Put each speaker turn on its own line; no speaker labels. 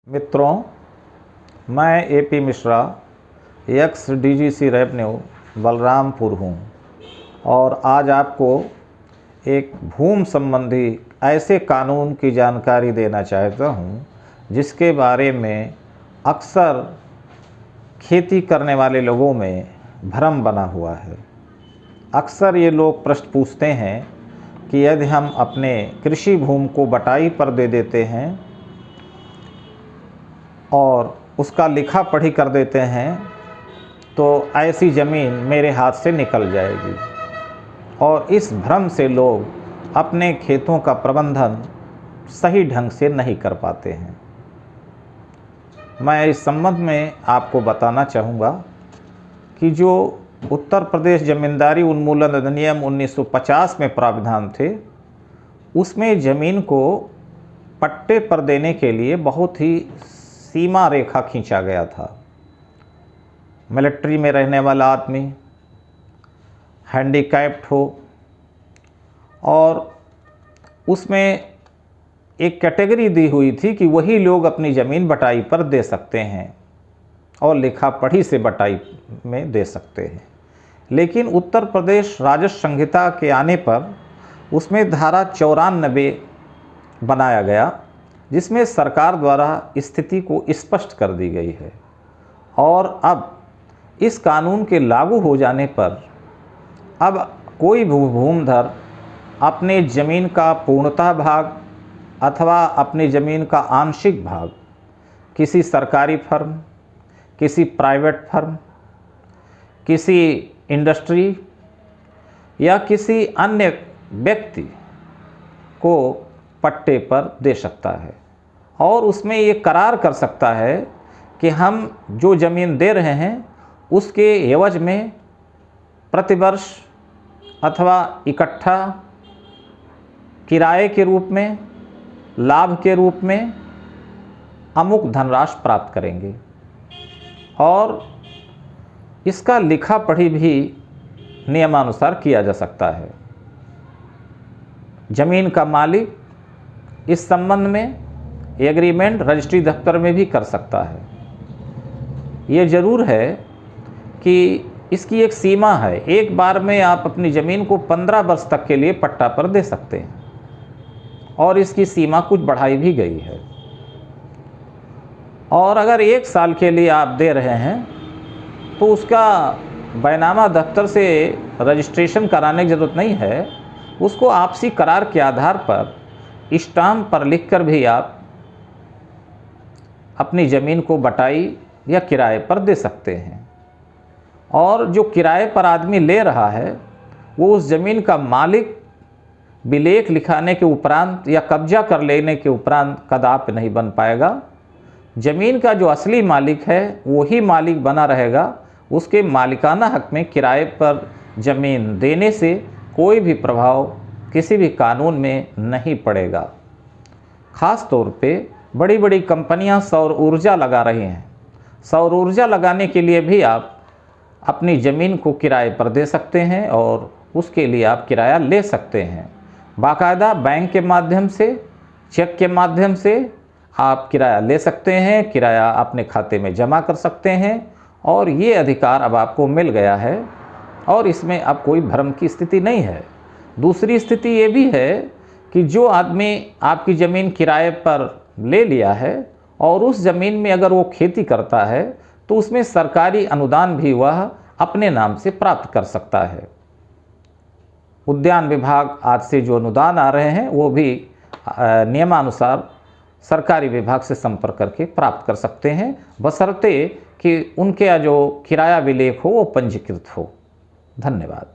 मित्रों, मैं AP Mishra, x DGC revenue Balrampur हूँ और आज आपको एक भूमि संबंधी ऐसे कानून की जानकारी देना चाहता हूँ जिसके बारे में अक्सर खेती करने वाले लोगों में भ्रम बना हुआ है। अक्सर ये लोग प्रश्न पूछते हैं कि यदि हम अपने कृषि भूमि को बटाई पर दे देते हैं और उसका लिखा पढ़ी कर देते हैं तो ऐसी ज़मीन मेरे हाथ से निकल जाएगी, और इस भ्रम से लोग अपने खेतों का प्रबंधन सही ढंग से नहीं कर पाते हैं। मैं इस संबंध में आपको बताना चाहूँगा कि जो उत्तर प्रदेश ज़मींदारी उन्मूलन अधिनियम 1950 में प्रावधान थे, उसमें ज़मीन को पट्टे पर देने के लिए बहुत ही सीमा रेखा खींचा गया था। मिलिट्री में रहने वाला आदमी, हैंडीकैप्ड हो, और उसमें एक कैटेगरी दी हुई थी कि वही लोग अपनी ज़मीन बटाई पर दे सकते हैं और लिखा पढ़ी से बटाई में दे सकते हैं। लेकिन उत्तर प्रदेश राजस्व संहिता के आने पर उसमें धारा 94 बनाया गया, जिसमें सरकार द्वारा स्थिति को स्पष्ट कर दी गई है। और अब इस कानून के लागू हो जाने पर अब कोई भूमिधर अपने ज़मीन का पूर्णतः भाग अथवा अपनी ज़मीन का आंशिक भाग किसी सरकारी फर्म, किसी प्राइवेट फर्म, किसी इंडस्ट्री या किसी अन्य व्यक्ति को पट्टे पर दे सकता है, और उसमें ये करार कर सकता है कि हम जो ज़मीन दे रहे हैं उसके एवज में प्रतिवर्ष अथवा इकट्ठा किराए के रूप में, लाभ के रूप में अमुक धनराशि प्राप्त करेंगे। और इसका लिखा पढ़ी भी नियमानुसार किया जा सकता है। ज़मीन का मालिक इस संबंध में एग्रीमेंट रजिस्ट्री दफ्तर में भी कर सकता है। ये ज़रूर है कि इसकी एक सीमा है। एक बार में आप अपनी ज़मीन को 15 वर्ष तक के लिए पट्टा पर दे सकते हैं, और इसकी सीमा कुछ बढ़ाई भी गई है। और अगर 1 साल के लिए आप दे रहे हैं तो उसका बैनामा दफ्तर से रजिस्ट्रेशन कराने की ज़रूरत नहीं है। उसको आपसी करार के आधार पर स्टाम्प पर लिखकर भी आप अपनी ज़मीन को बटाई या किराए पर दे सकते हैं। और जो किराए पर आदमी ले रहा है वो उस ज़मीन का मालिक विलेख लिखाने के उपरांत या कब्जा कर लेने के उपरांत कदापि नहीं बन पाएगा। ज़मीन का जो असली मालिक है वही मालिक बना रहेगा। उसके मालिकाना हक में किराए पर ज़मीन देने से कोई भी प्रभाव किसी भी कानून में नहीं पड़ेगा। ख़ास तौर पे बड़ी बड़ी कंपनियां सौर ऊर्जा लगा रही हैं। सौर ऊर्जा लगाने के लिए भी आप अपनी ज़मीन को किराए पर दे सकते हैं और उसके लिए आप किराया ले सकते हैं। बाकायदा बैंक के माध्यम से, चेक के माध्यम से आप किराया ले सकते हैं, किराया अपने खाते में जमा कर सकते हैं, और ये अधिकार अब आपको मिल गया है और इसमें अब कोई भ्रम की स्थिति नहीं है। दूसरी स्थिति ये भी है कि जो आदमी आपकी ज़मीन किराए पर ले लिया है और उस ज़मीन में अगर वो खेती करता है तो उसमें सरकारी अनुदान भी वह अपने नाम से प्राप्त कर सकता है। उद्यान विभाग आज से जो अनुदान आ रहे हैं वो भी नियमानुसार सरकारी विभाग से संपर्क करके प्राप्त कर सकते हैं, बशर्ते कि उनके जो किराया विलेख हो वो पंजीकृत हो। धन्यवाद।